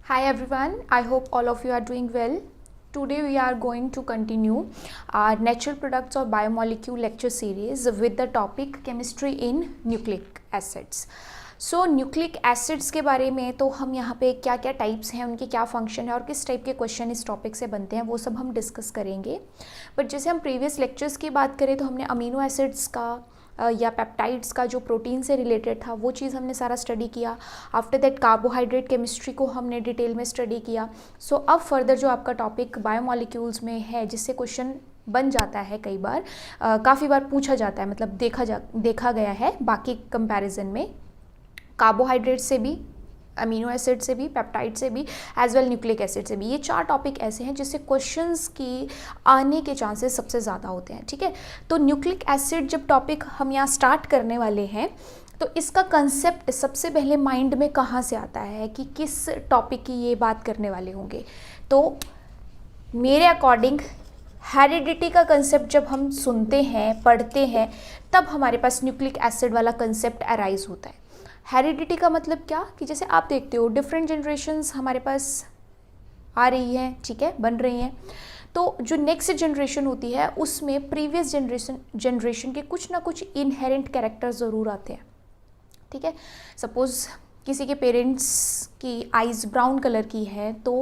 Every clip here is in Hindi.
Hi everyone, I hope all of you are doing well. Today we are going to continue our natural products or biomolecule lecture series with the topic chemistry in nucleic acids. So nucleic acids के बारे में तो हम यहाँ पे क्या क्या टाइप्स हैं, उनके क्या फंक्शन है और किस टाइप के क्वेश्चन इस टॉपिक से बनते हैं वो सब हम डिस्कस करेंगे. बट जैसे हम प्रीवियस लेक्चर्स की बात करें तो हमने अमीनो एसिड्स का या पेप्टाइड्स का जो प्रोटीन से रिलेटेड था वो चीज़ हमने सारा स्टडी किया. आफ्टर दैट कार्बोहाइड्रेट केमिस्ट्री को हमने डिटेल में स्टडी किया. सो अब फर्दर जो आपका टॉपिक बायोमॉलिक्यूल्स में है जिससे क्वेश्चन बन जाता है, कई बार काफ़ी बार पूछा जाता है, मतलब देखा गया है बाकी कंपैरिजन में, कार्बोहाइड्रेट से भी, अमीनो एसिड से भी, पेप्टाइड से भी, एज वेल न्यूक्लिक एसिड से भी. ये 4 टॉपिक ऐसे हैं जिससे क्वेश्चंस की आने के चांसेस सबसे ज़्यादा होते हैं. ठीक है, तो न्यूक्लिक एसिड जब टॉपिक हम यहाँ स्टार्ट करने वाले हैं तो इसका कंसेप्ट सबसे पहले माइंड में कहाँ से आता है कि किस टॉपिक की ये बात करने वाले होंगे. तो मेरे अकॉर्डिंग हेरिडिटी का कंसेप्ट जब हम सुनते हैं, पढ़ते हैं, तब हमारे पास न्यूक्लिक एसिड वाला कंसेप्ट अराइज होता है. हेरिडिटी का मतलब क्या कि जैसे आप देखते हो डिफरेंट जनरेशन्स हमारे पास आ रही हैं, ठीक है, बन रही हैं. तो जो नेक्स्ट जनरेशन होती है उसमें प्रीवियस जनरेशन के कुछ ना कुछ इनहेरेंट कैरेक्टर्स ज़रूर आते हैं. ठीक है, सपोज़ किसी के पेरेंट्स की आइज़ ब्राउन कलर की है तो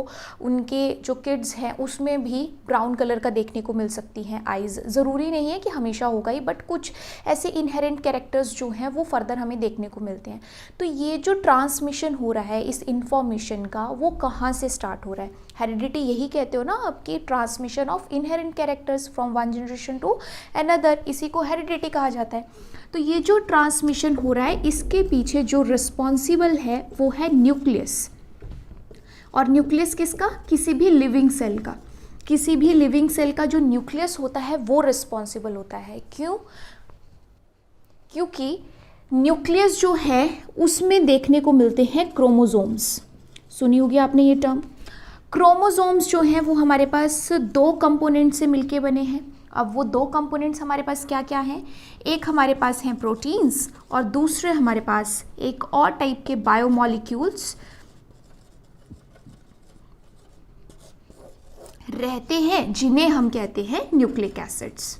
उनके जो किड्स हैं उसमें भी ब्राउन कलर का देखने को मिल सकती हैं आइज़. ज़रूरी नहीं है कि हमेशा होगा ही, बट कुछ ऐसे इनहेरेंट कैरेक्टर्स जो हैं वो फर्दर हमें देखने को मिलते हैं. तो ये जो ट्रांसमिशन हो रहा है इस इंफॉर्मेशन का, वो कहाँ से स्टार्ट हो रहा है? हेरिडिटी यही कहते हो ना आपकी, transmission of inherent characters from one generation to another, इसी को हेरिडिटी कहा जाता है. तो ये जो ट्रांसमिशन हो रहा है इसके पीछे जो रिस्पॉन्सिबल है वो है न्यूक्लियस. और न्यूक्लियस किसका? किसी भी लिविंग सेल का. किसी भी लिविंग सेल का जो न्यूक्लियस होता है वो रिस्पॉन्सिबल होता है. क्यों? क्योंकि न्यूक्लियस जो है उसमें देखने को मिलते हैं क्रोमोसोम्स. सुनी होगी आपने ये टर्म. क्रोमोसोम्स जो हैं वो हमारे पास 2 कंपोनेंट से मिलके बने हैं. अब वो 2 कंपोनेंट्स हमारे पास क्या क्या हैं? एक हमारे पास हैं प्रोटीन्स और दूसरे हमारे पास एक और टाइप के बायोमॉलिक्यूल्स रहते हैं जिन्हें हम कहते हैं न्यूक्लिक एसिड्स.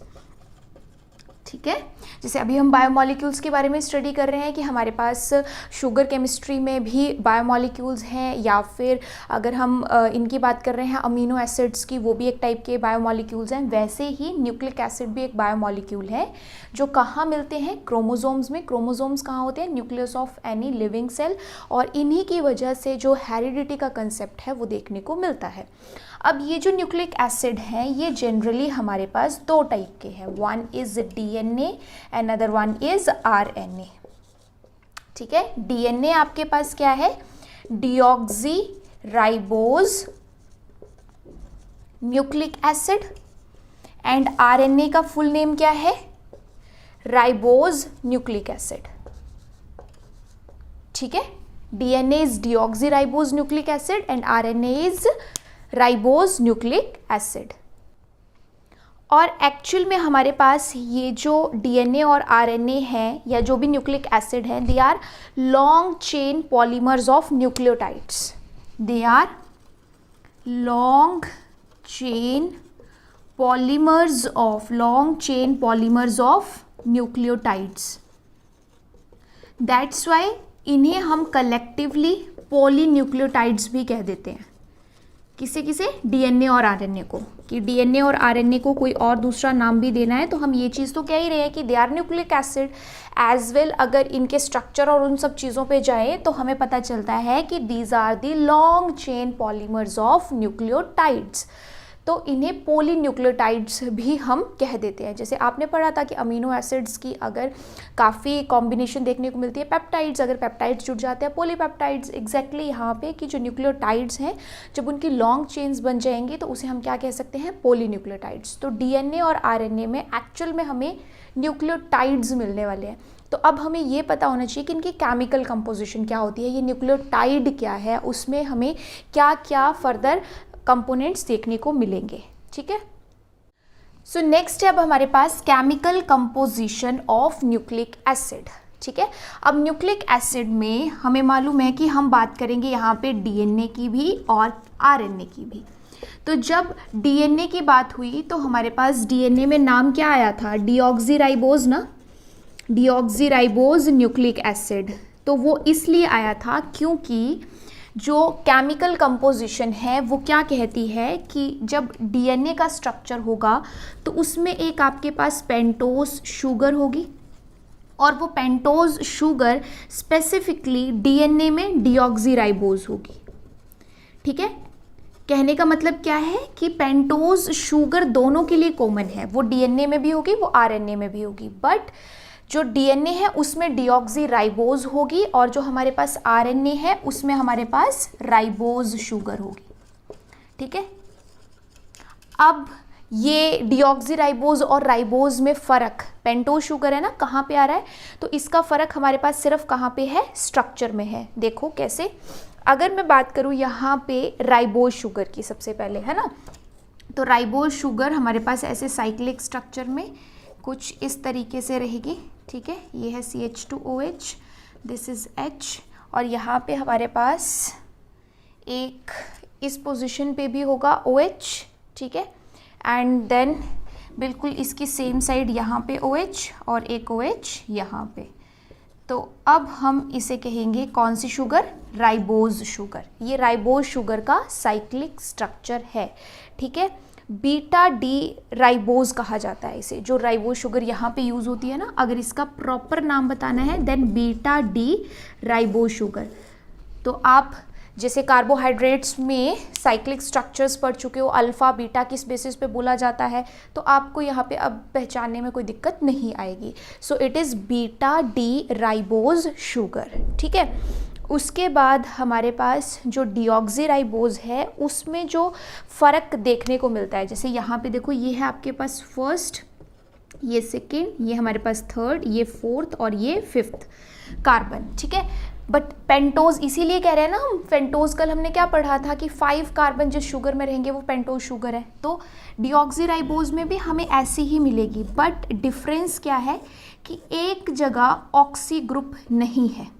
ठीक है, जैसे अभी हम बायोमॉलिक्यूल्स के बारे में स्टडी कर रहे हैं कि हमारे पास शुगर केमिस्ट्री में भी बायोमॉलिक्यूल्स हैं, या फिर अगर हम इनकी बात कर रहे हैं अमीनो एसिड्स की, वो भी एक टाइप के बायोमॉलिक्यूल्स हैं. वैसे ही न्यूक्लिक एसिड भी एक बायोमॉलिक्यूल है जो कहाँ मिलते हैं? क्रोमोसोम्स में. क्रोमोसोम्स कहाँ होते हैं? Nucleus of any living cell. और इन्हीं की वजह से जो हेरिडिटी का कंसेप्ट है वो देखने को मिलता है. अब ये जो न्यूक्लिक एसिड हैं ये जनरली हमारे पास 2 टाइप के हैं. One is DNA and other one is RNA. ठीक है, डीएनए आपके पास क्या है? Deoxy ribose nucleic acid. And RNA का फुल नेम क्या है? Ribose nucleic acid. ठीक है, DNA is deoxy ribose nucleic acid and RNA is ribose nucleic acid. और एक्चुअल में हमारे पास ये जो डीएनए और आरएनए हैं या जो भी न्यूक्लिक एसिड हैं, they are long chain polymers of nucleotides. They are long chain polymers of nucleotides. That's why इन्हें हम कलेक्टिवली पॉलीन्यूक्लियोटाइड्स भी कह देते हैं. किसे किसे? डीएनए और आरएनए को. कि डीएनए और आरएनए को कोई और दूसरा नाम भी देना है तो हम ये चीज़ तो कह ही रहे हैं कि they are nucleic acid as well. अगर इनके स्ट्रक्चर और उन सब चीज़ों पे जाए तो हमें पता चलता है कि these are the long chain polymers of nucleotides. तो इन्हें पॉलीन्यूक्लियोटाइड्स भी हम कह देते हैं. जैसे आपने पढ़ा था कि अमीनो एसिड्स की अगर काफ़ी कॉम्बिनेशन देखने को मिलती है, पेप्टाइड्स, अगर पेप्टाइड्स जुड़ जाते हैं पॉलीपेप्टाइड्स. एग्जैक्टली यहाँ पे कि जो न्यूक्लियोटाइड्स हैं जब उनकी लॉन्ग चेन्स बन जाएंगी तो उसे हम क्या कह सकते हैं? पॉलीन्यूक्लियोटाइड्स. तो डीएनए और आरएनए में एक्चुअल में हमें न्यूक्लियोटाइड्स मिलने वाले हैं. तो अब हमें ये पता होना चाहिए कि इनकी केमिकल कंपोजिशन क्या होती है, ये न्यूक्लियोटाइड क्या है, उसमें हमें क्या क्या फर्दर कंपोनेंट्स देखने को मिलेंगे. ठीक है, सो नेक्स्ट है अब हमारे पास chemical composition of nucleic acid. ठीक है। अब न्यूक्लिक एसिड में हमें मालूम है कि हम बात करेंगे यहाँ पे डीएनए की भी और आरएनए की भी। तो जब डीएनए की बात हुई तो हमारे पास डीएनए में नाम क्या आया था, डीऑक्सीराइबोज ना, डीऑक्सीराइबोज न्यूक्लिक एसिड। तो वो इसलिए आया था क्योंकि जो केमिकल कंपोजिशन है वो क्या कहती है कि जब डीएनए का स्ट्रक्चर होगा तो उसमें एक आपके पास पेंटोस शुगर होगी और वो पेंटोज शुगर स्पेसिफिकली डीएनए में डीऑक्सीराइबोज होगी। ठीक है, कहने का मतलब क्या है कि पेंटोज शुगर दोनों के लिए कॉमन है, वो डीएनए में भी होगी वो आरएनए में भी होगी, बट जो डीएनए है उसमें डीऑक्सीराइबोज होगी और जो हमारे पास आरएनए है उसमें हमारे पास राइबोज शुगर होगी। ठीक है, अब ये डीऑक्सीराइबोज और राइबोज में फ़र्क, पेंटोज शुगर है ना, कहाँ पे आ रहा है, तो इसका फ़र्क हमारे पास सिर्फ कहाँ पे है, स्ट्रक्चर में है। देखो कैसे, अगर मैं बात करूँ यहाँ पे राइबोज शुगर की सबसे पहले, है ना, तो राइबोज शुगर हमारे पास ऐसे साइक्लिक स्ट्रक्चर में कुछ इस तरीके से रहेगी। ठीक है, ये है CH2OH, दिस इज़ H, और यहाँ पे हमारे पास एक इस पोजीशन पे भी होगा OH। ठीक है, एंड देन बिल्कुल इसकी सेम साइड यहाँ पे OH और एक OH यहाँ पे। तो अब हम इसे कहेंगे कौन सी शुगर, राइबोज शुगर। ये राइबोज शुगर का साइक्लिक स्ट्रक्चर है। ठीक है, बीटा डी राइबोज कहा जाता है इसे, जो राइबोज शुगर यहाँ पे यूज़ होती है ना, अगर इसका प्रॉपर नाम बताना है then beta D ribose sugar. तो आप जैसे कार्बोहाइड्रेट्स में साइक्लिक स्ट्रक्चर्स पढ़ चुके हो, अल्फ़ा बीटा किस बेसिस पे बोला जाता है, तो आपको यहाँ पे अब पहचानने में कोई दिक्कत नहीं आएगी। So it is beta D ribose sugar. ठीक है, उसके बाद हमारे पास जो डीऑक्सीराइबोज है उसमें जो फ़र्क देखने को मिलता है, जैसे यहाँ पे देखो, ये है आपके पास फर्स्ट, ये सेकेंड, ये हमारे पास थर्ड, ये फोर्थ और ये फिफ्थ कार्बन। ठीक है, बट पेंटोज इसीलिए कह रहे हैं ना हम, पेंटोज कल हमने क्या पढ़ा था कि 5 कार्बन जिस शुगर में रहेंगे वो पेंटोज शुगर है। तो डीऑक्सीराइबोज में भी हमें ऐसी ही मिलेगी, बट डिफरेंस क्या है कि एक जगह ऑक्सी ग्रुप नहीं है।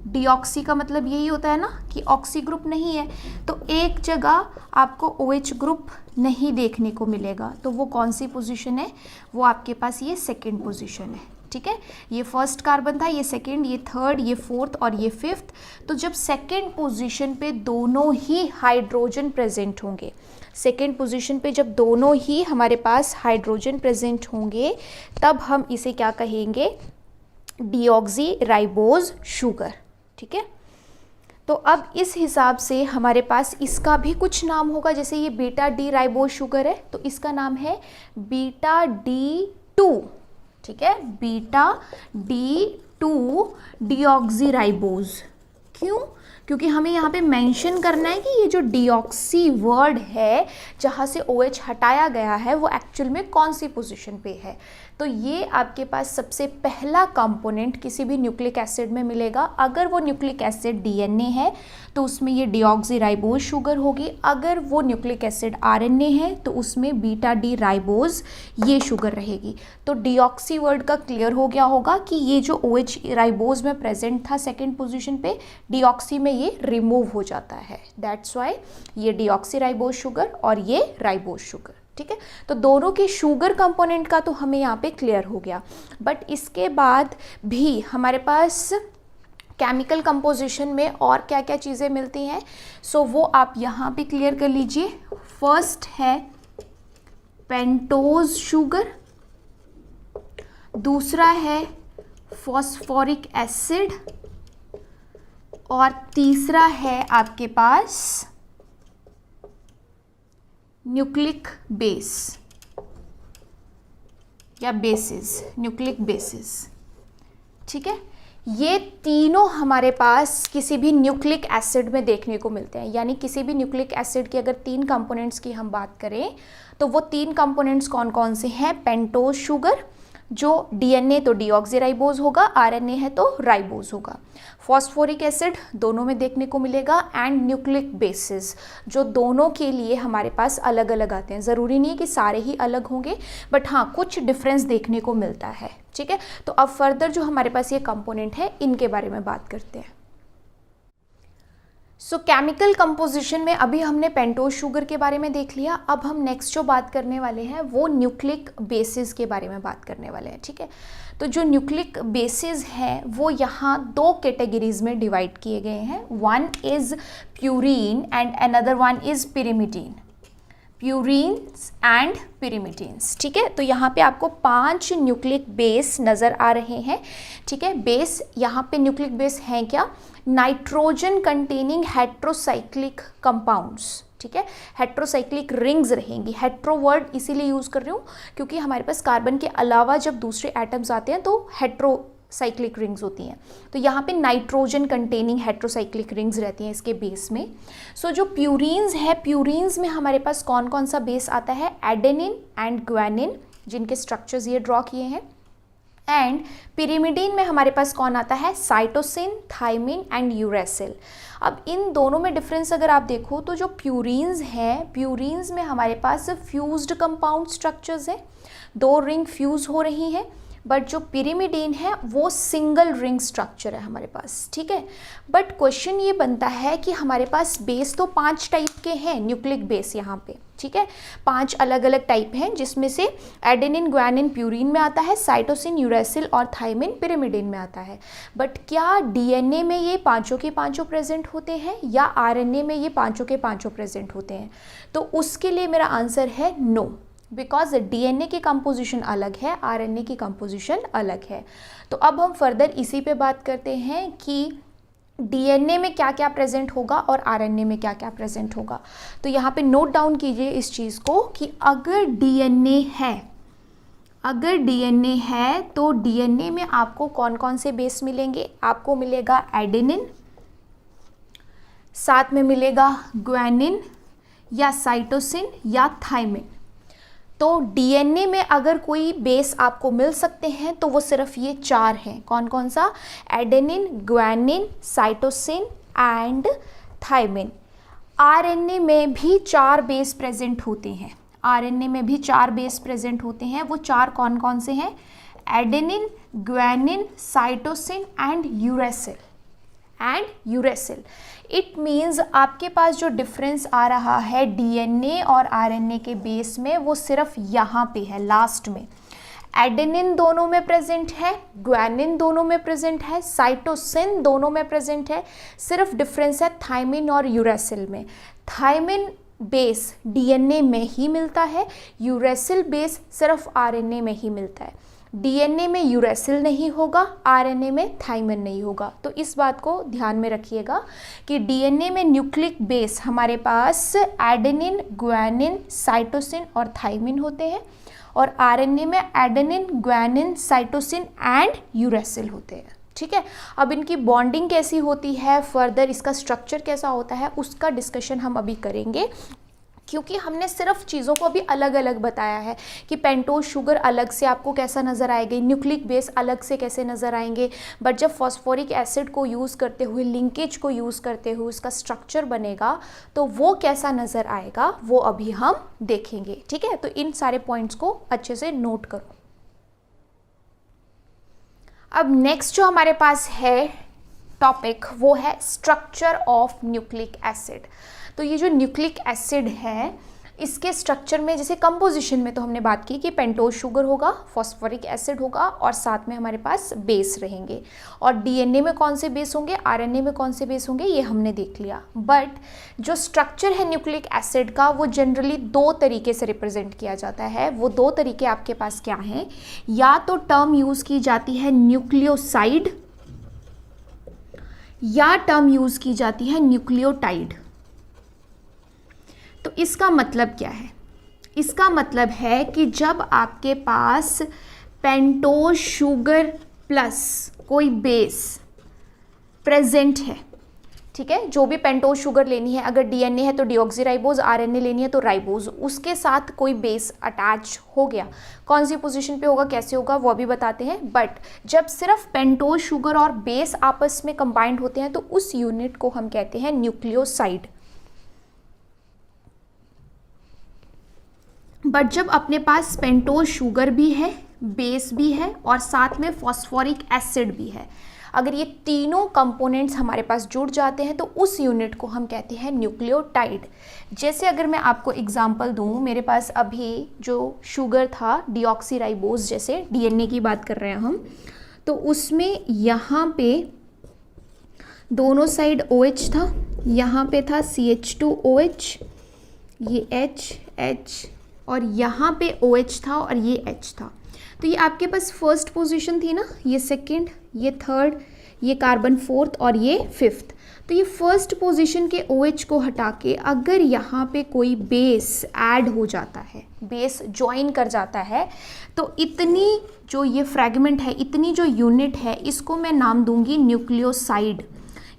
डीऑक्सी का मतलब यही होता है ना कि ऑक्सी ग्रुप नहीं है, तो एक जगह आपको OH ग्रुप नहीं देखने को मिलेगा। तो वो कौन सी पोजीशन है, वो आपके पास ये सेकंड पोजीशन है। ठीक है, ये फर्स्ट कार्बन था, ये सेकंड, ये थर्ड, ये फोर्थ और ये फिफ्थ। तो जब सेकंड पोजीशन पे दोनों ही हाइड्रोजन प्रेजेंट होंगे, सेकंड पोजीशन पे जब दोनों ही हमारे पास हाइड्रोजन प्रेजेंट होंगे, तब हम इसे क्या कहेंगे, डीऑक्सीराइबोज शुगर। ठीक है, तो अब इस हिसाब से हमारे पास इसका भी कुछ नाम होगा, जैसे ये बीटा डी राइबोज शुगर है तो इसका नाम है बीटा D2। ठीक है, बीटा D2 डीऑक्सीराइबोज। क्यों, क्योंकि हमें यहाँ पे मेंशन करना है कि ये जो डीऑक्सी वर्ड है जहाँ से OH हटाया गया है वो एक्चुअल में कौन सी पोजीशन पे है। तो ये आपके पास सबसे पहला कंपोनेंट किसी भी न्यूक्लिक एसिड में मिलेगा। अगर वो न्यूक्लिक एसिड डीएनए है तो उसमें ये डीऑक्सीराइबोज शुगर होगी, अगर वो न्यूक्लिक एसिड आरएनए है तो उसमें बीटा डी राइबोज ये शुगर रहेगी। तो डीऑक्सी वर्ड का क्लियर हो गया होगा कि ये जो OH राइबोज में प्रेजेंट था सेकेंड पोजिशन पे, डीऑक्सी में ये रिमूव हो जाता है, दैट्स वाई ये डीऑक्सीराइबोज शुगर और ये राइबोज शुगर। ठीक है, तो दोनों के शुगर कंपोनेंट का तो हमें यहाँ पे क्लियर हो गया, बट इसके बाद भी हमारे पास केमिकल कंपोजिशन में और क्या क्या चीज़ें मिलती हैं, सो वो आप यहाँ पे क्लियर कर लीजिए। फर्स्ट है पेंटोज शुगर, दूसरा है फॉस्फोरिक एसिड और तीसरा है आपके पास न्यूक्लिक बेस या बेसिस, न्यूक्लिक बेसिस। ठीक है, ये तीनों हमारे पास किसी भी न्यूक्लिक एसिड में देखने को मिलते हैं, यानी किसी भी न्यूक्लिक एसिड की अगर 3 कंपोनेंट्स की हम बात करें तो वो 3 कंपोनेंट्स कौन कौन से हैं, पेंटोज शुगर, जो डीएनए तो डीऑक्सीराइबोज होगा, आरएनए है तो राइबोज होगा। फॉस्फोरिक एसिड दोनों में देखने को मिलेगा, एंड न्यूक्लिक बेसिस जो दोनों के लिए हमारे पास अलग अलग आते हैं। ज़रूरी नहीं है कि सारे ही अलग होंगे, बट हाँ कुछ डिफरेंस देखने को मिलता है। ठीक है, तो अब फर्दर जो हमारे पास ये कंपोनेंट है इनके बारे में बात करते हैं। सो केमिकल कंपोजिशन में अभी हमने पेंटोज शुगर के बारे में देख लिया। अब हम नेक्स्ट जो बात करने वाले हैं वो न्यूक्लिक बेसिस के बारे में बात करने वाले हैं। ठीक है, तो जो न्यूक्लिक बेसिस हैं वो यहाँ दो कैटेगरीज में डिवाइड किए गए हैं। One is purine and another one is pyrimidine. Purines and pyrimidines. ठीक है, तो यहाँ पे आपको 5 न्यूक्लिक बेस नज़र आ रहे हैं। ठीक है, बेस यहाँ पे न्यूक्लिक बेस हैं क्या? Nitrogen containing heterocyclic compounds. ठीक है, हेट्रोसाइक्लिक रिंग्स रहेंगी। हेट्रो वर्ड इसीलिए यूज़ कर रही हूँ क्योंकि हमारे पास कार्बन के अलावा जब दूसरे एटम्स आते हैं तो हेट्रोसाइक्लिक रिंग्स होती हैं। तो यहाँ पे नाइट्रोजन कंटेनिंग हेट्रोसाइक्लिक रिंग्स रहती हैं इसके बेस में। सो जो प्यूरीन्स है, प्यूरीन्स में हमारे पास कौन कौन सा बेस आता है? एडेनिन एंड ग्वानिन, जिनके स्ट्रक्चर्स ये ड्रॉ किए हैं। एंड पिरिमिडीन में हमारे पास कौन आता है? Cytosine, thymine and uracil. अब इन दोनों में डिफरेंस अगर आप देखो तो जो प्यूरीन्स हैं, प्यूरीन्स में हमारे पास फ्यूज्ड कंपाउंड स्ट्रक्चर्स हैं, 2 रिंग फ्यूज हो रही हैं। बट जो पिरिमिडीन है वो सिंगल रिंग स्ट्रक्चर है हमारे पास। ठीक है, बट क्वेश्चन ये बनता है कि हमारे पास बेस तो 5 टाइप के हैं, न्यूक्लिक बेस यहाँ पे। ठीक है, 5 अलग अलग टाइप हैं जिसमें से एडेनिन, ग्वानिन प्यूरीन में आता है, साइटोसिन, यूरेसिल और थाइमिन पिरिमिडीन में आता है। बट क्या डीएनए में ये पांचों के पांचों प्रेजेंट होते हैं या आरएनए में ये पांचों के पांचों प्रेजेंट होते हैं? तो उसके लिए मेरा आंसर है नो, बिकॉज डीएनए की कंपोजिशन अलग है, आरएनए की कंपोजिशन अलग है। तो अब हम फर्दर इसी पे बात करते हैं कि डीएनए में क्या क्या प्रेजेंट होगा और आरएनए में क्या क्या प्रेजेंट होगा। तो यहाँ पे नोट डाउन कीजिए इस चीज़ को कि अगर डीएनए है तो डीएनए में आपको कौन कौन से बेस मिलेंगे? आपको मिलेगा एडेनिन, साथ में मिलेगा ग्वानिन या साइटोसिन या थाइमिन। तो डीएनए में अगर कोई बेस आपको मिल सकते हैं तो वो सिर्फ ये 4 हैं। कौन कौन सा? Adenine, guanine, cytosine and thymine. RNA में भी 4 बेस प्रेजेंट होते हैं। आरएनए में भी 4 बेस प्रेजेंट होते हैं। वो 4 कौन कौन से हैं? Adenine, guanine, cytosine and uracil. It means आपके पास जो डिफरेंस आ रहा है डीएनए और आरएनए के बेस में वो सिर्फ यहाँ पे है, लास्ट में। एडेनिन दोनों में प्रेजेंट है, ग्वानिन दोनों में प्रेजेंट है, साइटोसिन दोनों में प्रेजेंट है। सिर्फ डिफरेंस है थाइमिन और यूरेसिल में। थाइमिन बेस डीएनए में ही मिलता है, यूरेसिल बेस सिर्फ आरएनए में ही मिलता है। डीएनए में यूरेसिल नहीं होगा, आरएनए में थाइमिन नहीं होगा। तो इस बात को ध्यान में रखिएगा कि डीएनए में न्यूक्लिक बेस हमारे पास एडेनिन, ग्वानिन, साइटोसिन और थाइमिन होते हैं, और आरएनए में adenine, guanine, cytosine and uracil होते हैं। ठीक है, अब इनकी बॉन्डिंग कैसी होती है, फर्दर इसका स्ट्रक्चर कैसा होता है, उसका डिस्कशन हम अभी करेंगे, क्योंकि हमने सिर्फ चीज़ों को अभी अलग अलग बताया है कि पेंटोज शुगर अलग से आपको कैसा नज़र आएगी, न्यूक्लिक बेस अलग से कैसे नज़र आएंगे। बट जब फॉस्फोरिक एसिड को यूज़ करते हुए, लिंकेज को यूज़ करते हुए उसका स्ट्रक्चर बनेगा तो वो कैसा नज़र आएगा वो अभी हम देखेंगे। ठीक है, तो इन सारे पॉइंट्स को अच्छे से नोट करो। अब नेक्स्ट जो हमारे पास है टॉपिक वो है स्ट्रक्चर ऑफ न्यूक्लिक एसिड। तो ये जो न्यूक्लिक एसिड है इसके स्ट्रक्चर में, जैसे कंपोजिशन में तो हमने बात की कि पेंटोज शुगर होगा, फॉस्फोरिक एसिड होगा और साथ में हमारे पास बेस रहेंगे। और डीएनए में कौन से बेस होंगे, आरएनए में कौन से बेस होंगे, ये हमने देख लिया। बट जो स्ट्रक्चर है न्यूक्लिक एसिड का वो जनरली 2 तरीके से रिप्रेजेंट किया जाता है। वो 2 तरीके आपके पास क्या हैं? या तो टर्म यूज़ की जाती है न्यूक्लियोसाइड या टर्म यूज़ की जाती है न्यूक्लियोटाइड। तो इसका मतलब क्या है? इसका मतलब है कि जब आपके पास पेंटोज शुगर प्लस कोई बेस प्रेजेंट है ठीक है, जो भी पेंटोज शुगर लेनी है, अगर डीएनए है तो डीऑक्सीराइबोज, आरएनए लेनी है तो राइबोज, उसके साथ कोई बेस अटैच हो गया, कौन सी पोजीशन पे होगा, कैसे होगा, वो भी बताते हैं। बट जब सिर्फ पेंटोज शुगर और बेस आपस में कंबाइंड होते हैं तो उस यूनिट को हम कहते हैं न्यूक्लियोसाइड। बट जब अपने पास पेंटोज शुगर भी है, बेस भी है और साथ में फॉस्फोरिक एसिड भी है, अगर ये तीनों कंपोनेंट्स हमारे पास जुड़ जाते हैं तो उस यूनिट को हम कहते हैं न्यूक्लियोटाइड। जैसे अगर मैं आपको एग्जांपल दूं, मेरे पास अभी जो शुगर था डीऑक्सीराइबोज, जैसे डीएनए की बात कर रहे हैं हम, तो उसमें यहाँ पे दोनों साइड OH था, यहाँ पे था CH2OH, ये H और यहाँ पे OH था और ये H था। तो ये आपके पास फर्स्ट पोजीशन थी ना, ये सेकंड, ये थर्ड, ये कार्बन फोर्थ और ये फिफ्थ। तो ये फर्स्ट पोजीशन के OH को हटा के अगर यहाँ पे कोई बेस ऐड हो जाता है, बेस ज्वाइन कर जाता है, तो इतनी जो ये फ्रैगमेंट है, इतनी जो यूनिट है, इसको मैं नाम दूंगी न्यूक्लियोसाइड।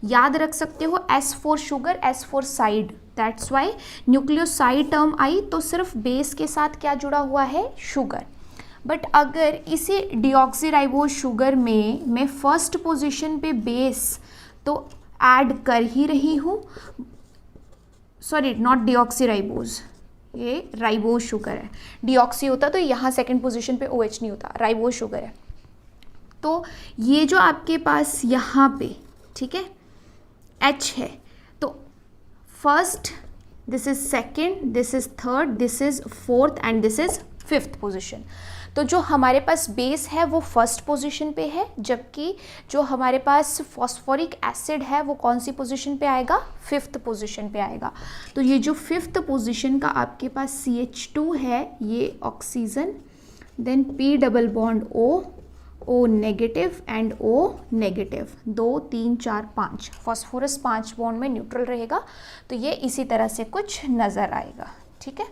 याद रख सकते हो, S for sugar, S for side, that's why nucleoside term आई। तो सिर्फ बेस के साथ क्या जुड़ा हुआ है, शुगर। बट अगर इसी डीऑक्सीराइबोज शुगर में मैं फर्स्ट पोजीशन पे बेस तो ऐड कर ही रही हूँ, सॉरी नॉट डीऑक्सीराइबोज, ये राइबोज शुगर है। डीऑक्सी होता तो यहाँ सेकंड पोजीशन पे OH नहीं होता, राइबोज शुगर है। तो ये जो आपके पास यहाँ पे, ठीक है, H है, तो first, this is second, this is third, this is fourth and this is fifth position. तो जो हमारे पास बेस है वो फर्स्ट पोजीशन पे है, जबकि जो हमारे पास फॉस्फोरिक एसिड है वो कौन सी पोजीशन पे आएगा, फिफ्थ पोजीशन पे आएगा। तो ये जो फिफ्थ पोजीशन का आपके पास CH2 है, ये oxygen, then P double bond O negative and O negative, 2 3 4 5, phosphorus 5 bond में न्यूट्रल रहेगा। तो ये इसी तरह से कुछ नज़र आएगा, ठीक है।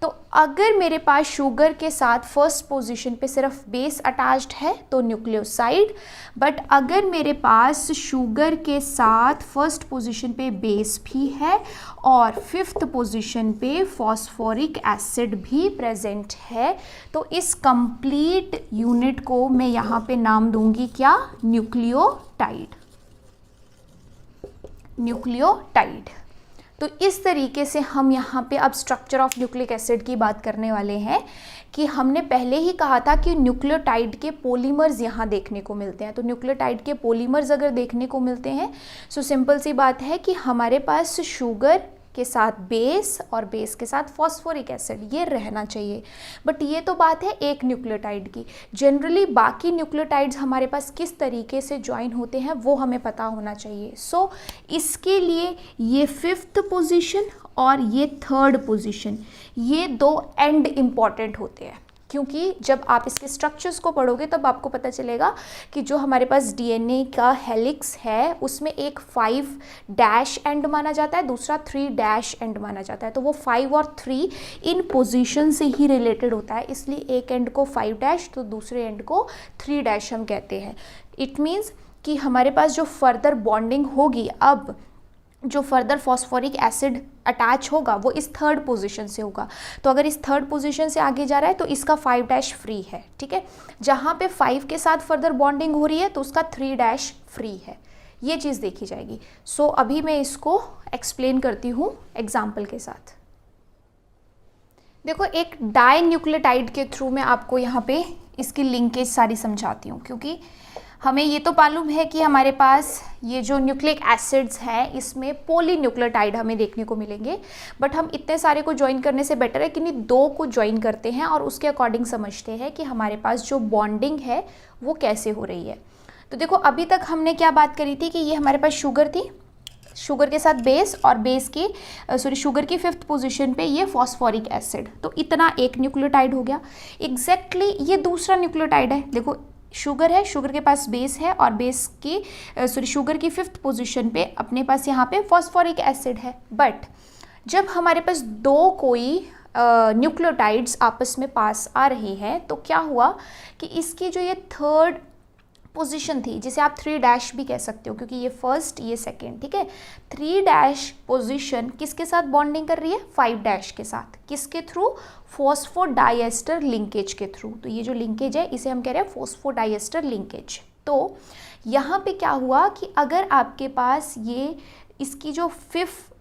तो अगर मेरे पास शुगर के साथ फर्स्ट पोजीशन पे सिर्फ बेस अटैच्ड है तो न्यूक्लियोसाइड, बट अगर मेरे पास शुगर के साथ फर्स्ट पोजीशन पे बेस भी है और फिफ्थ पोजीशन पे फॉस्फोरिक एसिड भी प्रेजेंट है, तो इस कंप्लीट यूनिट को मैं यहाँ पे नाम दूंगी क्या, न्यूक्लियोटाइड। न्यूक्लियोटाइड। तो इस तरीके से हम यहाँ पे अब स्ट्रक्चर ऑफ न्यूक्लिक एसिड की बात करने वाले हैं कि हमने पहले ही कहा था कि न्यूक्लियोटाइड के पॉलीमर्स यहाँ देखने को मिलते हैं। तो न्यूक्लियोटाइड के पॉलीमर्स अगर देखने को मिलते हैं, सो सिंपल सी बात है कि हमारे पास शुगर के साथ बेस और बेस के साथ फॉस्फोरिक एसिड ये रहना चाहिए। बट ये तो बात है एक न्यूक्लियोटाइड की। जनरली बाकी न्यूक्लियोटाइड्स हमारे पास किस तरीके से ज्वाइन होते हैं वो हमें पता होना चाहिए। सो इसके लिए ये फिफ्थ पोजीशन और ये थर्ड पोजीशन, ये दो एंड इम्पॉर्टेंट होते हैं, क्योंकि जब आप इसके स्ट्रक्चर्स को पढ़ोगे तब आपको पता चलेगा कि जो हमारे पास डीएनए का हेलिक्स है उसमें एक 5' एंड माना जाता है, दूसरा 3' एंड माना जाता है। तो वो 5 और 3 इन पोजीशन से ही रिलेटेड होता है, इसलिए एक एंड को 5' तो दूसरे एंड को 3' हम कहते हैं। इट मीन्स कि हमारे पास जो फर्दर बॉन्डिंग होगी, अब जो फर्दर फॉस्फोरिक एसिड अटैच होगा वो इस थर्ड पोजीशन से होगा। तो अगर इस थर्ड पोजीशन से आगे जा रहा है तो इसका 5' फ्री है, ठीक है। जहाँ पे 5 के साथ फर्दर बॉन्डिंग हो रही है तो उसका 3' फ्री है, ये चीज़ देखी जाएगी। सो अभी मैं इसको एक्सप्लेन करती हूँ एग्जाम्पल के साथ। देखो, एक डाई न्यूक्लियोटाइड के थ्रू मैं आपको यहाँ पे इसकी लिंकेज सारी समझाती हूँ, क्योंकि हमें ये तो मालूम है कि हमारे पास ये जो न्यूक्लिक एसिड्स हैं इसमें पॉलीन्यूक्लियोटाइड हमें देखने को मिलेंगे, बट हम इतने सारे को ज्वाइन करने से बेटर है कि नहीं 2 को ज्वाइन करते हैं और उसके अकॉर्डिंग समझते हैं कि हमारे पास जो बॉन्डिंग है वो कैसे हो रही है। तो देखो, अभी तक हमने क्या बात करी थी कि ये हमारे पास शुगर थी, शुगर के साथ बेस और बेस की शुगर की फिफ्थ पोजीशन पे ये फॉस्फोरिक एसिड, तो इतना एक न्यूक्लियोटाइड हो गया। एग्जैक्टली ये दूसरा न्यूक्लियोटाइड है। देखो, शुगर है, शुगर के पास बेस है और बेस की शुगर की फिफ्थ पोजीशन पे अपने पास यहाँ पे फॉस्फोरिक एसिड है। बट जब हमारे पास 2 कोई न्यूक्लियोटाइड्स आपस में पास आ रहे हैं तो क्या हुआ कि इसकी जो ये थर्ड पोजीशन थी, जिसे आप 3' भी कह सकते हो क्योंकि ये फर्स्ट ये सेकेंड, ठीक है। 3' पोजीशन किसके साथ बॉन्डिंग कर रही है? 5' के साथ। किसके थ्रू? फॉस्फोडाइएस्टर लिंकेज के थ्रू। तो ये जो लिंकेज है इसे हम कह रहे हैं फॉस्फोडाइएस्टर लिंकेज। तो यहाँ पे क्या हुआ कि अगर आपके पास ये इसकी जो 5th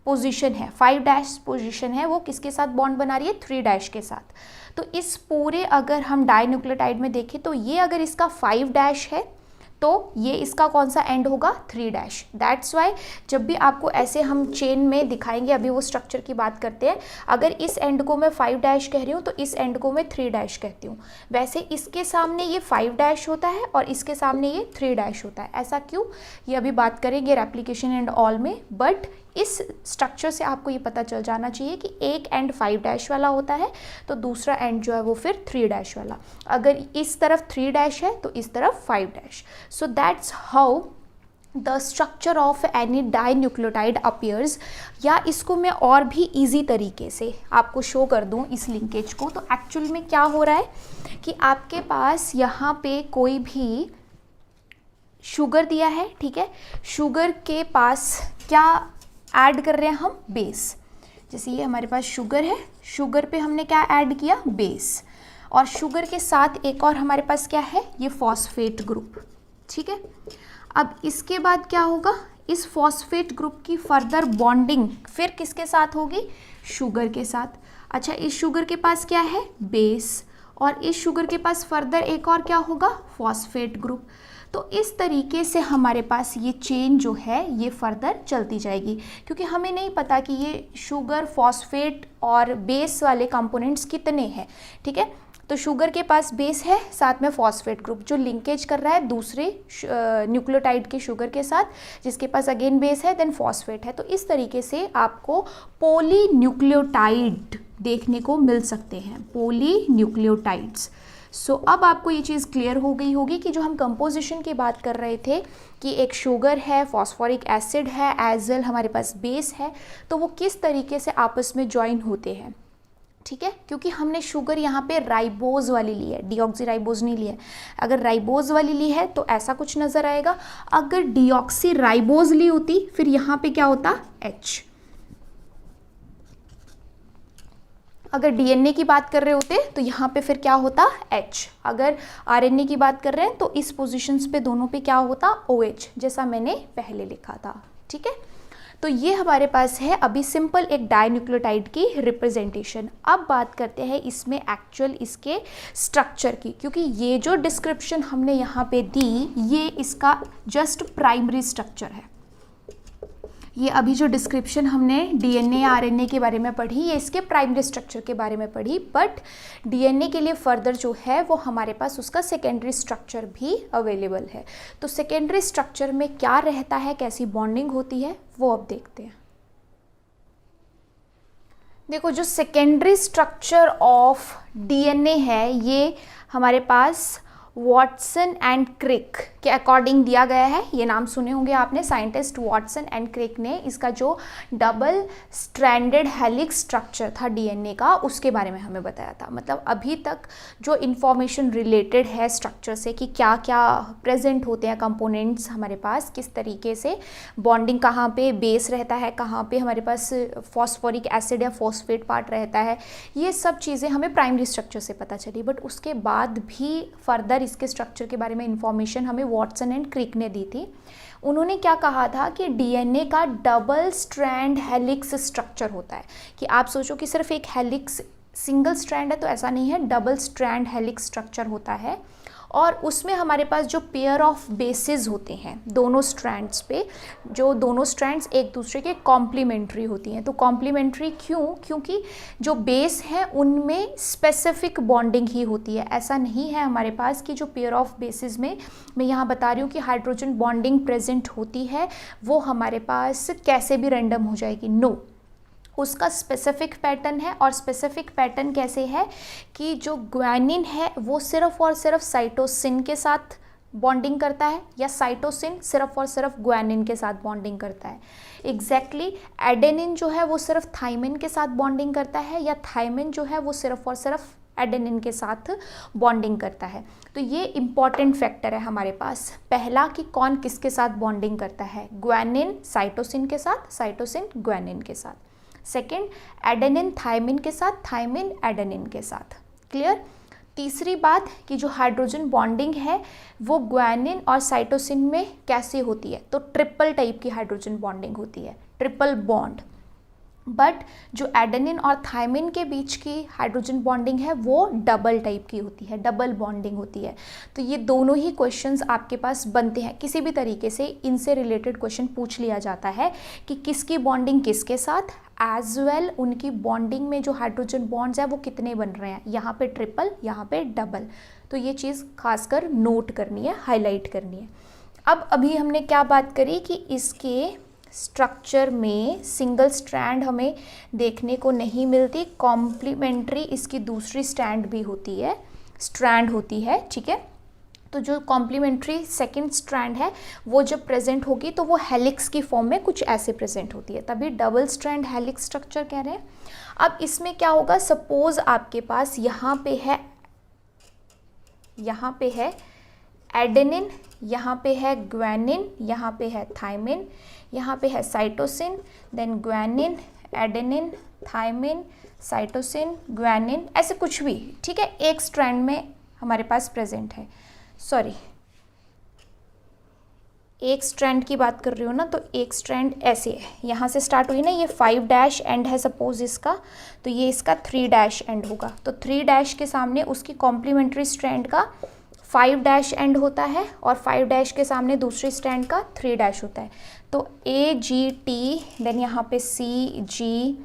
पोजीशन है, 5' पोजीशन है, वो किसके साथ बॉन्ड बना रही है? 3' के साथ। तो इस पूरे अगर हम डाइन्यूक्लियोटाइड में देखें तो ये अगर इसका 5' है तो ये इसका कौन सा एंड होगा? 3'। दैट्स वाई जब भी आपको ऐसे हम चेन में दिखाएंगे, अभी वो स्ट्रक्चर की बात करते हैं, अगर इस एंड को मैं 5' कह रही हूँ तो इस एंड को मैं 3' कहती हूँ। वैसे इसके सामने ये 5' होता है और इसके सामने ये 3' होता है। ऐसा क्यों? ये अभी बात करेंगे रेप्लिकेशन एंड ऑल में, बट इस स्ट्रक्चर से आपको ये पता चल जाना चाहिए कि एक एंड 5' वाला होता है तो दूसरा एंड जो है वो फिर 3' वाला। अगर इस तरफ 3' है तो इस तरफ 5'। So that's how the structure of any dinucleotide appears. या इसको मैं और भी ईजी तरीके से आपको शो कर दूं इस लिंकेज को, तो एक्चुअल में क्या हो रहा है कि आपके पास यहाँ पे कोई भी शुगर दिया है, ठीक है। शुगर के पास क्या ऐड कर रहे हैं हम? बेस। जैसे ये हमारे पास शुगर है, शुगर पे हमने क्या ऐड किया? बेस। और शुगर के साथ एक और हमारे पास क्या है? ये फॉस्फेट ग्रुप, ठीक है। अब इसके बाद क्या होगा? इस फॉस्फेट ग्रुप की फर्दर बॉन्डिंग फिर किसके साथ होगी? शुगर के साथ। अच्छा, इस शुगर के पास क्या है? बेस। और इस शुगर के पास फर्दर एक और क्या होगा? Phosphate group. तो इस तरीके से हमारे पास ये चेन जो है ये फर्दर चलती जाएगी, क्योंकि हमें नहीं पता कि ये शुगर, फॉस्फेट और बेस वाले कंपोनेंट्स कितने हैं, ठीक है। तो शुगर के पास बेस है, साथ में फॉस्फेट ग्रुप जो लिंकेज कर रहा है दूसरे न्यूक्लियोटाइड के शुगर के साथ, जिसके पास अगेन बेस है देन फॉस्फेट है। तो इस तरीके से आपको पॉलीन्यूक्लियोटाइड देखने को मिल सकते हैं, पॉलीन्यूक्लियोटाइड्स। सो अब आपको ये चीज़ क्लियर हो गई होगी कि जो हम कंपोजिशन की बात कर रहे थे कि एक शुगर है, फॉस्फोरिक एसिड है, एज वेल हमारे पास बेस है, तो वो किस तरीके से आपस में ज्वाइन होते हैं, ठीक है। क्योंकि हमने शुगर यहाँ पे राइबोज वाली ली है, डीऑक्सीराइबोज नहीं ली है। अगर राइबोज वाली ली है तो ऐसा कुछ नज़र आएगा, अगर डीऑक्सीराइबोज ली होती फिर यहाँ पे क्या होता? H। अगर डीएनए की बात कर रहे होते तो यहाँ पे फिर क्या होता? H। अगर आरएनए की बात कर रहे हैं तो इस पोजीशंस पे दोनों पे क्या होता? OH, जैसा मैंने पहले लिखा था, ठीक है। तो ये हमारे पास है अभी सिंपल एक डाइन्यूक्लियोटाइड की रिप्रेजेंटेशन। अब बात करते हैं इसमें एक्चुअल इसके स्ट्रक्चर की, क्योंकि ये जो डिस्क्रिप्शन हमने यहाँ पे दी ये इसका जस्ट प्राइमरी स्ट्रक्चर है। ये अभी जो डिस्क्रिप्शन हमने डीएनए आरएनए के बारे में पढ़ी, ये इसके प्राइमरी स्ट्रक्चर के बारे में पढ़ी, बट डीएनए के लिए फर्दर जो है वो हमारे पास उसका सेकेंडरी स्ट्रक्चर भी अवेलेबल है। तो सेकेंडरी स्ट्रक्चर में क्या रहता है, कैसी बॉन्डिंग होती है, वो अब देखते हैं। देखो, जो सेकेंडरी स्ट्रक्चर ऑफ डीएनए है ये हमारे पास वॉटसन एंड क्रिक के अकॉर्डिंग दिया गया है। ये नाम सुने होंगे आपने, साइंटिस्ट वॉटसन एंड क्रिक ने इसका जो डबल स्ट्रैंडेड हेलिक्स स्ट्रक्चर था डीएनए का उसके बारे में हमें बताया था। मतलब अभी तक जो इन्फॉर्मेशन रिलेटेड है स्ट्रक्चर से कि क्या क्या प्रेजेंट होते हैं कंपोनेंट्स हमारे पास, किस तरीके से बॉन्डिंग, कहाँ पे बेस रहता है, कहाँ पे हमारे पास फॉस्फोरिक एसिड या फॉस्फेट पार्ट रहता है, ये सब चीज़ें हमें प्राइमरी स्ट्रक्चर से पता चली। बट उसके बाद भी फर्दर इसके स्ट्रक्चर के बारे में इंफॉर्मेशन हमें वॉटसन एंड क्रिक ने दी थी। उन्होंने क्या कहा था कि डीएनए का डबल स्ट्रैंड हेलिक्स स्ट्रक्चर होता है। कि आप सोचो कि सिर्फ एक हेलिक्स सिंगल स्ट्रैंड है, तो ऐसा नहीं है, डबल स्ट्रैंड हेलिक्स स्ट्रक्चर होता है। और उसमें हमारे पास जो पेयर ऑफ बेसेस होते हैं दोनों स्ट्रैंड्स पे, जो दोनों स्ट्रैंड्स एक दूसरे के कॉम्प्लीमेंट्री होती हैं। तो कॉम्प्लीमेंट्री क्यों? क्योंकि जो बेस है उनमें स्पेसिफिक बॉन्डिंग ही होती है। ऐसा नहीं है हमारे पास कि जो पेयर ऑफ बेसिस में मैं यहाँ बता रही हूँ कि हाइड्रोजन बॉन्डिंग प्रेजेंट होती है वो हमारे पास कैसे भी रैंडम हो जाएगी। नो, उसका स्पेसिफिक पैटर्न है। और स्पेसिफिक पैटर्न कैसे है कि जो ग्वानिन है वो सिर्फ और सिर्फ साइटोसिन के साथ बॉन्डिंग करता है, या साइटोसिन सिर्फ और सिर्फ ग्वानिन के साथ बॉन्डिंग करता है। एग्जैक्टली एडेनिन जो है वो सिर्फ थाइमिन के साथ बॉन्डिंग करता है, या थाइमिन जो है वो सिर्फ और सिर्फ एडेनिन के साथ बॉन्डिंग करता है। तो ये इंपॉर्टेंट फैक्टर है हमारे पास। पहला कि कौन किसके साथ बॉन्डिंग करता है, ग्वानिन साइटोसिन के साथ, साइटोसिन ग्वानिन के साथ। सेकंड, एडेनिन थायमिन के साथ, थायमिन एडेनिन के साथ। क्लियर। तीसरी बात कि जो हाइड्रोजन बॉन्डिंग है वो ग्वानिन और साइटोसिन में कैसे होती है, तो ट्रिपल टाइप की हाइड्रोजन बॉन्डिंग होती है, ट्रिपल बॉन्ड। बट जो एडेनिन और थायमिन के बीच की हाइड्रोजन बॉन्डिंग है वो डबल टाइप की होती है, डबल बॉन्डिंग होती है। तो ये दोनों ही क्वेश्चंस आपके पास बनते हैं, किसी भी तरीके से इनसे रिलेटेड क्वेश्चन पूछ लिया जाता है कि किसकी बॉन्डिंग किसके साथ, एज वेल उनकी बॉन्डिंग में जो हाइड्रोजन बॉन्ड्स है वो कितने बन रहे हैं, यहाँ पे ट्रिपल, यहाँ पे डबल। तो ये चीज़ खासकर नोट करनी है, हाईलाइट करनी है। अब अभी हमने क्या बात करी कि इसके स्ट्रक्चर में सिंगल स्ट्रैंड हमें देखने को नहीं मिलती, कॉम्प्लीमेंट्री इसकी दूसरी स्ट्रैंड भी होती है, स्ट्रैंड होती है, ठीक है। तो जो कॉम्प्लीमेंट्री सेकंड स्ट्रैंड है वो जब प्रेजेंट होगी तो वो हेलिक्स की फॉर्म में कुछ ऐसे प्रेजेंट होती है, तभी डबल स्ट्रैंड हेलिक्स स्ट्रक्चर कह रहे हैं। अब इसमें क्या होगा, सपोज आपके पास यहाँ पे है एडेनिन, यहाँ पे है ग्वानिन, यहाँ पे है थायमिन, यहाँ पे है cytosine, then guanine, adenine, thymine, cytosine, guanine, ऐसे कुछ भी, ठीक है, एक स्ट्रैंड में हमारे पास प्रेजेंट है। सॉरी, एक स्ट्रैंड की बात कर रही हूँ ना, तो एक स्ट्रैंड ऐसे है, यहाँ से स्टार्ट हुई ना, ये 5' एंड है सपोज इसका, तो ये इसका 3' एंड होगा। तो 3' के सामने उसकी कॉम्प्लीमेंट्री स्ट्रैंड का 5' एंड होता है और 5' के सामने दूसरी स्ट्रैंड का 3' होता है। तो AGT, देन यहाँ पे CGA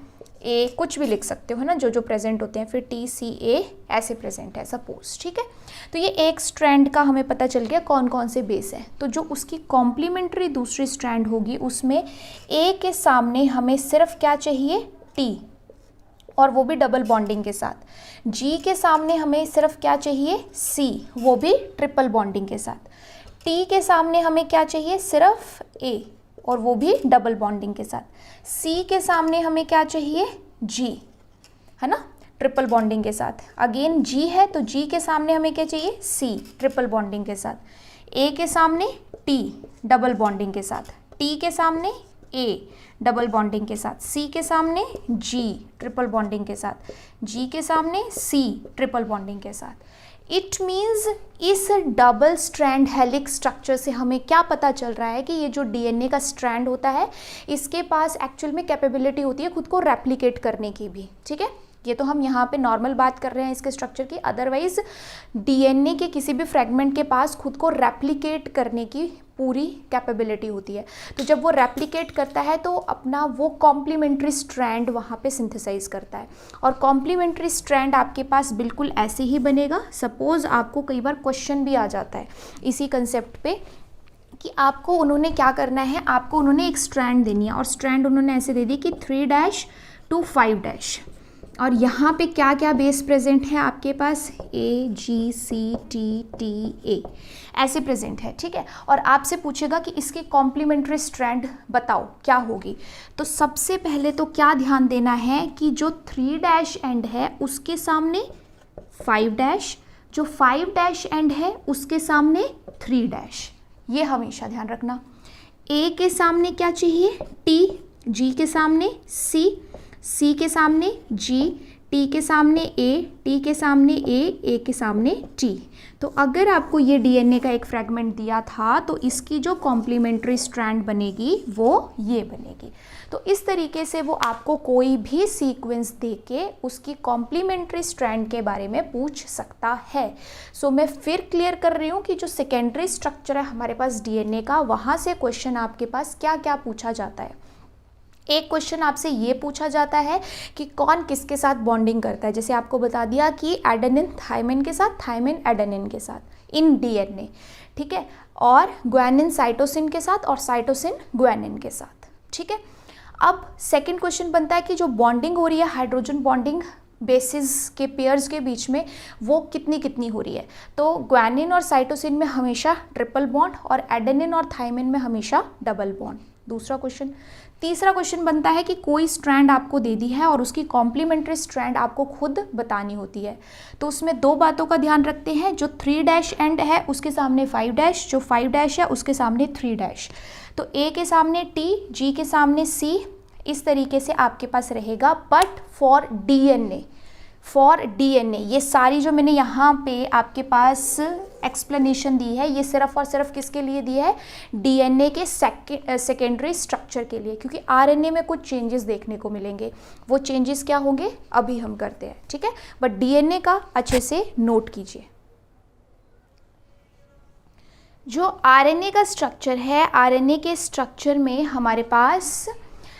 कुछ भी लिख सकते हो, है ना, जो जो प्रेजेंट होते हैं, फिर TCA ऐसे प्रेजेंट है सपोज, ठीक है। तो ये एक स्ट्रैंड का हमें पता चल गया कौन कौन से बेस है। तो जो उसकी कॉम्प्लीमेंट्री दूसरी स्ट्रैंड होगी उसमें A के सामने हमें सिर्फ क्या चाहिए, T, और वो भी डबल बॉन्डिंग के साथ। G के सामने हमें सिर्फ क्या चाहिए, C, वो भी ट्रिपल बॉन्डिंग के साथ। T के सामने हमें क्या चाहिए, सिर्फ A, और वो भी डबल बॉन्डिंग के साथ। C के सामने हमें क्या चाहिए, G, है ना, ट्रिपल बॉन्डिंग के साथ। अगेन G है तो G के सामने हमें क्या चाहिए, C, ट्रिपल बॉन्डिंग के साथ। A के सामने T, डबल बॉन्डिंग के साथ। T के सामने A, डबल बॉन्डिंग के साथ। C के सामने G, ट्रिपल बॉन्डिंग के साथ। G के सामने C, ट्रिपल बॉन्डिंग के साथ। इट मीन्स इस डबल स्ट्रैंड हेलिक्स स्ट्रक्चर से हमें क्या पता चल रहा है कि ये जो DNA का स्ट्रैंड होता है इसके पास एक्चुअल में कैपेबिलिटी होती है खुद को रेप्लिकेट करने की भी, ठीक है। ये तो हम यहाँ पे नॉर्मल बात कर रहे हैं इसके स्ट्रक्चर की, अदरवाइज DNA के किसी भी फ्रेगमेंट के पास खुद को रेप्लिकेट करने की पूरी कैपेबिलिटी होती है। तो जब वो रेप्लिकेट करता है तो अपना वो कॉम्प्लीमेंट्री स्ट्रैंड वहाँ पे सिंथेसाइज करता है, और कॉम्प्लीमेंट्री स्ट्रैंड आपके पास बिल्कुल ऐसे ही बनेगा। सपोज आपको कई बार क्वेश्चन भी आ जाता है इसी कंसेप्ट पे कि आपको उन्होंने क्या करना है, आपको उन्होंने एक स्ट्रैंड देनी है और स्ट्रैंड उन्होंने ऐसे दे दी कि 3' to 5', और यहाँ पे क्या क्या बेस प्रेजेंट है आपके पास, AGCTTA ऐसे प्रेजेंट है, ठीक है। और आपसे पूछेगा कि इसके कॉम्प्लीमेंट्री स्ट्रैंड बताओ क्या होगी। तो सबसे पहले तो क्या ध्यान देना है कि जो 3' एंड है उसके सामने 5', जो 5' एंड है उसके सामने 3', ये हमेशा ध्यान रखना। A के सामने क्या चाहिए, T, G के सामने C, C के सामने G, T के सामने A, T के सामने A के सामने T। तो अगर आपको ये DNA का एक फ्रेगमेंट दिया था तो इसकी जो कॉम्प्लीमेंट्री स्ट्रैंड बनेगी वो ये बनेगी। तो इस तरीके से वो आपको कोई भी सीक्वेंस देके उसकी कॉम्प्लीमेंट्री स्ट्रैंड के बारे में पूछ सकता है। सो मैं फिर क्लियर कर रही हूँ कि जो सेकेंडरी स्ट्रक्चर है हमारे पास DNA का, वहाँ से क्वेश्चन आपके पास क्या क्या पूछा जाता है। एक क्वेश्चन आपसे ये पूछा जाता है कि कौन किसके साथ बॉन्डिंग करता है, जैसे आपको बता दिया कि एडेनिन थायमिन के साथ, थायमिन एडेनिन के साथ इन DNA, ठीक है, और ग्वानिन साइटोसिन के साथ और साइटोसिन ग्वानिन के साथ, ठीक है। अब सेकंड क्वेश्चन बनता है कि जो बॉन्डिंग हो रही है हाइड्रोजन बॉन्डिंग बेसिस के पेयर्स के बीच में वो कितनी कितनी हो रही है। तो ग्वानिन और साइटोसिन में हमेशा ट्रिपल बॉन्ड और एडेनिन और थायमिन में हमेशा डबल बॉन्ड। दूसरा क्वेश्चन। तीसरा क्वेश्चन बनता है कि कोई स्ट्रैंड आपको दे दी है और उसकी कॉम्प्लीमेंट्री स्ट्रैंड आपको खुद बतानी होती है। तो उसमें दो बातों का ध्यान रखते हैं, जो 3' एंड है उसके सामने 5', जो 5' है उसके सामने 3'। तो A के सामने T, G के सामने C, इस तरीके से आपके पास रहेगा। बट फॉर DNA ये सारी जो मैंने यहाँ पे आपके पास एक्सप्लेनेशन दी है, ये सिर्फ और सिर्फ किसके लिए दी है? DNA के सेकेंडरी स्ट्रक्चर के लिए, क्योंकि RNA में कुछ चेंजेस देखने को मिलेंगे। वो चेंजेस क्या होंगे अभी हम करते हैं, ठीक है। बट DNA का अच्छे से नोट कीजिए। जो RNA का स्ट्रक्चर है, RNA के स्ट्रक्चर में हमारे पास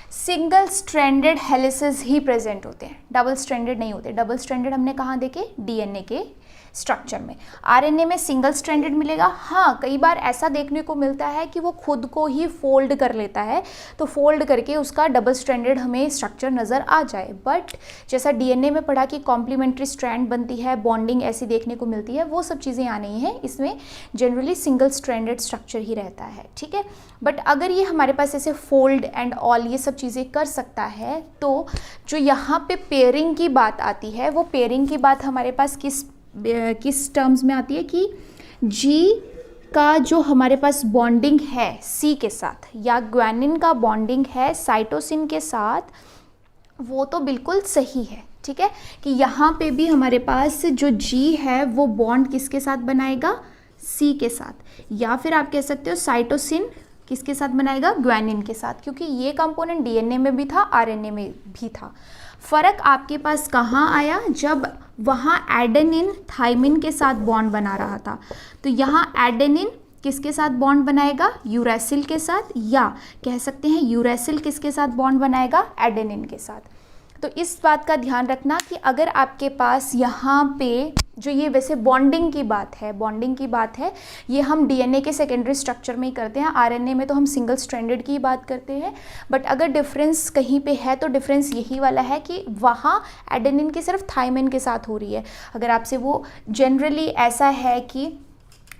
सिंगल स्ट्रैंडेड हेलिसेस ही प्रेजेंट होते हैं, डबल स्ट्रैंडेड नहीं होते। डबल स्ट्रैंडेड हमने कहाँ देखे? DNA के स्ट्रक्चर में। RNA में सिंगल स्ट्रैंडेड मिलेगा। हाँ, कई बार ऐसा देखने को मिलता है कि वो खुद को ही फोल्ड कर लेता है, तो फोल्ड करके उसका डबल स्ट्रैंडेड हमें स्ट्रक्चर नज़र आ जाए। बट जैसा DNA में पढ़ा कि कॉम्प्लीमेंट्री स्ट्रैंड बनती है, बॉन्डिंग ऐसी देखने को मिलती है, वो सब चीज़ें यहाँ नहीं है। इसमें जनरली सिंगल स्ट्रैंडेड स्ट्रक्चर ही रहता है, ठीक है। बट अगर ये हमारे पास ऐसे फोल्ड एंड ऑल ये सब चीज़ें कर सकता है, तो जो यहाँ पे पेयरिंग की बात आती है, वो पेयरिंग की बात हमारे पास किस टर्म्स में आती है कि G का जो हमारे पास बॉन्डिंग है C के साथ, या ग्वानिन का बॉन्डिंग है साइटोसिन के साथ, वो तो बिल्कुल सही है, ठीक है। कि यहाँ पे भी हमारे पास जो G है वो बॉन्ड किसके साथ बनाएगा? C के साथ। या फिर आप कह सकते हो साइटोसिन किसके साथ बनाएगा? ग्वानिन के साथ, क्योंकि ये कंपोनेंट DNA में भी था, RNA में भी था। फ़र्क आपके पास कहाँ आया? जब वहाँ एडेनिन थाइमिन के साथ बॉन्ड बना रहा था। तो यहाँ एडेनिन किसके साथ बॉन्ड बनाएगा? यूरैसिल के साथ, या कह सकते हैं यूरैसिल किसके साथ बॉन्ड बनाएगा? एडेनिन के साथ। तो इस बात का ध्यान रखना कि अगर आपके पास यहाँ पे जो ये वैसे बॉन्डिंग की बात है, ये हम DNA के सेकेंडरी स्ट्रक्चर में ही करते हैं। RNA में तो हम सिंगल स्ट्रैंडेड की बात करते हैं। बट अगर डिफरेंस कहीं पे है तो डिफरेंस यही वाला है कि वहाँ एडेनिन की सिर्फ थाइमिन के साथ हो रही है। अगर आपसे वो जनरली ऐसा है कि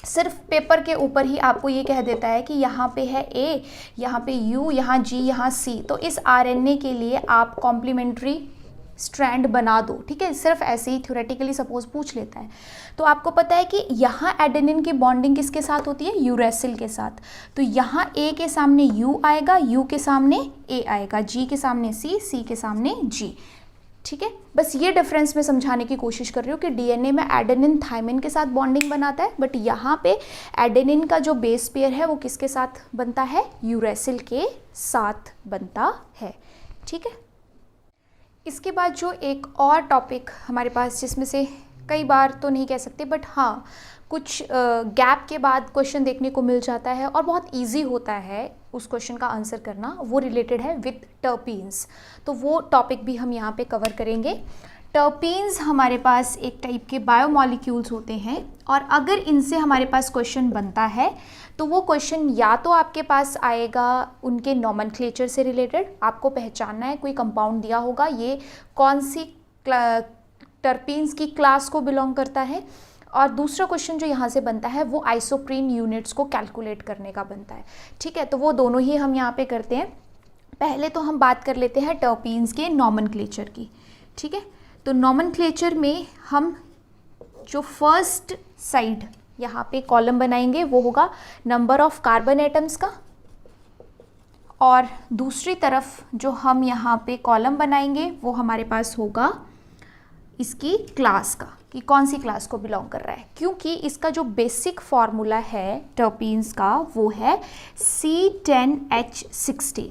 सिर्फ पेपर के ऊपर ही आपको ये कह देता है कि यहाँ पे है A, यहाँ पे U, यहाँ G, यहाँ C, तो इस RNA के लिए आप कॉम्प्लीमेंट्री स्ट्रैंड बना दो, ठीक है। सिर्फ ऐसे ही थ्योरेटिकली सपोज पूछ लेता है। तो आपको पता है कि यहाँ एडेनिन की बॉन्डिंग किसके साथ होती है? यूरैसिल के साथ। तो यहाँ A के सामने U आएगा, U के सामने A आएगा, G के सामने C, C के सामने G, ठीक है। बस ये डिफरेंस में समझाने की कोशिश कर रही हूँ कि DNA में एडेनिन थाइमिन के साथ बॉन्डिंग बनाता है, बट यहाँ पे एडेनिन का जो बेस पेयर है वो किसके साथ बनता है? यूरैसिल के साथ बनता है, ठीक है। इसके बाद जो एक और टॉपिक हमारे पास, जिसमें से कई बार तो नहीं कह सकते बट हाँ कुछ गैप के बाद क्वेश्चन देखने को मिल जाता है और बहुत इजी होता है उस क्वेश्चन का आंसर करना, वो रिलेटेड है विथ टर्पीन्स। तो वो टॉपिक भी हम यहाँ पे कवर करेंगे। टर्पीन्स हमारे पास एक टाइप के बायोमॉलिक्यूल्स होते हैं, और अगर इनसे हमारे पास क्वेश्चन बनता है तो वो क्वेश्चन या तो आपके पास आएगा उनके नॉमेनक्लेचर से रिलेटेड, आपको पहचानना है कोई कंपाउंड दिया होगा ये कौन सी टर्पीन्स की क्लास को बिलोंग करता है, और दूसरा क्वेश्चन जो यहाँ से बनता है वो आइसोप्रीन यूनिट्स को कैलकुलेट करने का बनता है, ठीक है। तो वो दोनों ही हम यहाँ पे करते हैं। पहले तो हम बात कर लेते हैं टर्पीन्स के नॉमेनक्लेचर की, ठीक है। तो नॉमेनक्लेचर में हम जो फर्स्ट साइड यहाँ पे कॉलम बनाएंगे वो होगा नंबर ऑफ कार्बन एटम्स का, और दूसरी तरफ जो हम यहाँ पे कॉलम बनाएंगे वो हमारे पास होगा इसकी क्लास का, कि कौन सी क्लास को बिलोंग कर रहा है, क्योंकि इसका जो बेसिक फार्मूला है टर्पीन्स का वो है C10H16।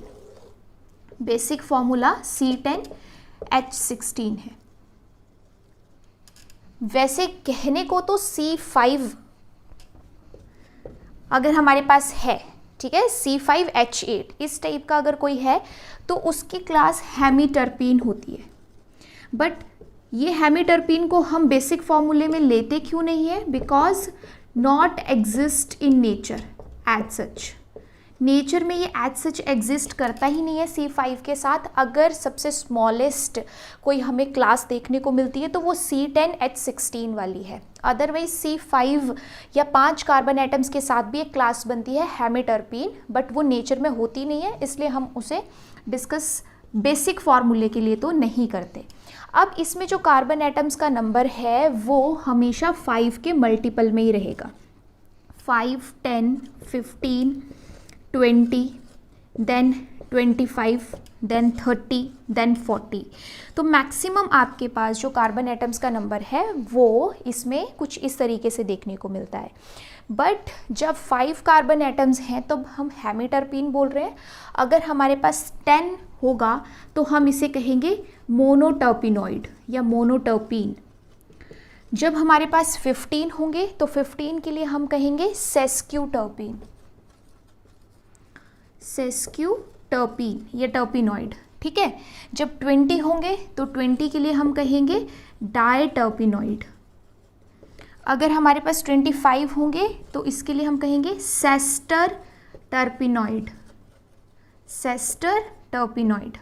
बेसिक फार्मूला C10H16 है। वैसे कहने को तो C5 अगर हमारे पास है, ठीक है, C5H8 इस टाइप का अगर कोई है तो उसकी क्लास हेमीटर्पीन होती है। बट ये हेमीटर्पीन को हम बेसिक फॉर्मूले में लेते क्यों नहीं है? Because not exist in nature as such. Nature में ये एज सच एग्जिस्ट करता ही नहीं है C5 के साथ। अगर सबसे स्मॉलेस्ट कोई हमें क्लास देखने को मिलती है तो वो C10H16 वाली है। अदरवाइज C5 या 5 कार्बन एटम्स के साथ भी एक क्लास बनती है हेमिटरपीन, बट वो नेचर में होती नहीं है, इसलिए हम उसे डिस्कस बेसिक फॉर्मूले के लिए तो नहीं करते। अब इसमें जो कार्बन एटम्स का नंबर है वो हमेशा 5 के मल्टीपल में ही रहेगा। 5, 10, 15, 20, देन 25, देन 30, देन 40। तो मैक्सिमम आपके पास जो कार्बन एटम्स का नंबर है वो इसमें कुछ इस तरीके से देखने को मिलता है। बट जब 5 कार्बन एटम्स हैं तो हम हेमिटरपीन बोल रहे हैं। अगर हमारे पास 10 होगा तो हम इसे कहेंगे मोनोटर्पिनॉइड या मोनोटर्पीन। जब हमारे पास 15 होंगे तो 15 के लिए हम कहेंगे सेस्क्यूटर्पीन, सेस्क्यूटर्पीन या टर्पिनॉइड, ठीक है। जब 20 होंगे तो 20 के लिए हम कहेंगे डायटर्पिनॉइड। अगर हमारे पास 25 होंगे तो इसके लिए हम कहेंगे सेस्टर टर्पिनॉइड, सेस्टर टर्पिनॉइड,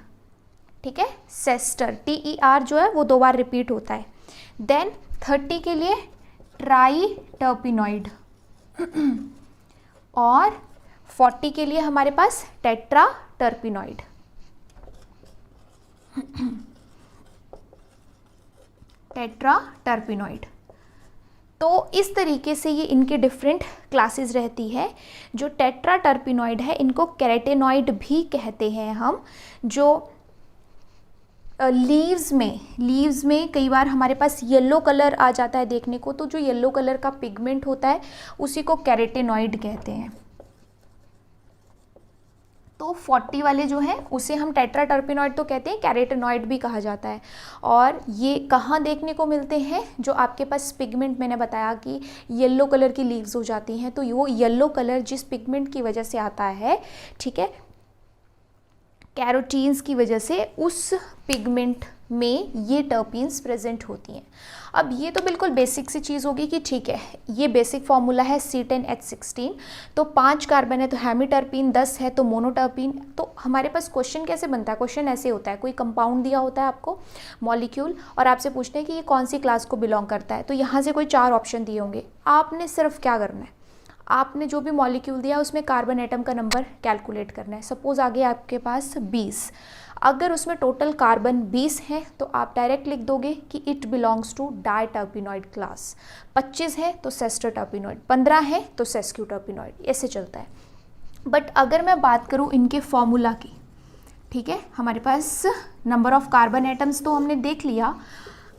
ठीक है। सेस्टर TER जो है वो 2 बार रिपीट होता है। देन 30 के लिए ट्राई टर्पिनॉइड और 40 के लिए हमारे पास टेट्रा टर्पिनॉइड। Tetra terpenoid. तो इस तरीके से ये इनके डिफरेंट क्लासेस रहती है। जो टेट्रा टर्पिनॉइड है इनको कैरोटेनॉइड भी कहते हैं हम। जो लीव्स में कई बार हमारे पास येलो कलर आ जाता है देखने को, तो जो येलो कलर का पिगमेंट होता है उसी को कैरोटेनॉइड कहते हैं। तो 40 वाले जो हैं उसे हम टेट्रा टर्पिनॉइड तो कहते हैं, कैरोटेनॉइड भी कहा जाता है। और ये कहाँ देखने को मिलते हैं? जो आपके पास पिगमेंट, मैंने बताया कि येलो कलर की लीव्स हो जाती हैं, तो वो येलो कलर जिस पिगमेंट की वजह से आता है, ठीक है, कैरोटीन्स की वजह से, उस पिगमेंट में ये टर्पीन्स प्रेजेंट होती हैं। अब ये तो बिल्कुल बेसिक सी चीज़ होगी कि ठीक है, ये बेसिक फॉर्मूला है C10H16, तो 5 कार्बन है तो हेमिटरपीन, 10 है तो मोनोटर्पीन। तो हमारे पास क्वेश्चन कैसे बनता है? क्वेश्चन ऐसे होता है, कोई कंपाउंड दिया होता है आपको, मॉलिक्यूल, और आपसे पूछते हैं कि ये कौन सी क्लास को बिलोंग करता है। तो यहाँ से कोई 4 ऑप्शन दिए होंगे, आपने सिर्फ क्या करना है, आपने जो भी मॉलिक्यूल दिया उसमें कार्बन एटम का नंबर कैलकुलेट करना है। सपोज आ गया आपके पास 20, अगर उसमें टोटल कार्बन 20 है तो आप डायरेक्ट लिख दोगे कि इट बिलोंग्स टू डायटर्पिनॉइड क्लास। 25 है तो सेस्टरटर्पिनॉइड, 15 है तो सेस्क्यूटर्पिनॉइड, ऐसे चलता है। बट अगर मैं बात करूँ इनके फॉर्मूला की, ठीक है, हमारे पास नंबर ऑफ कार्बन एटम्स तो हमने देख लिया,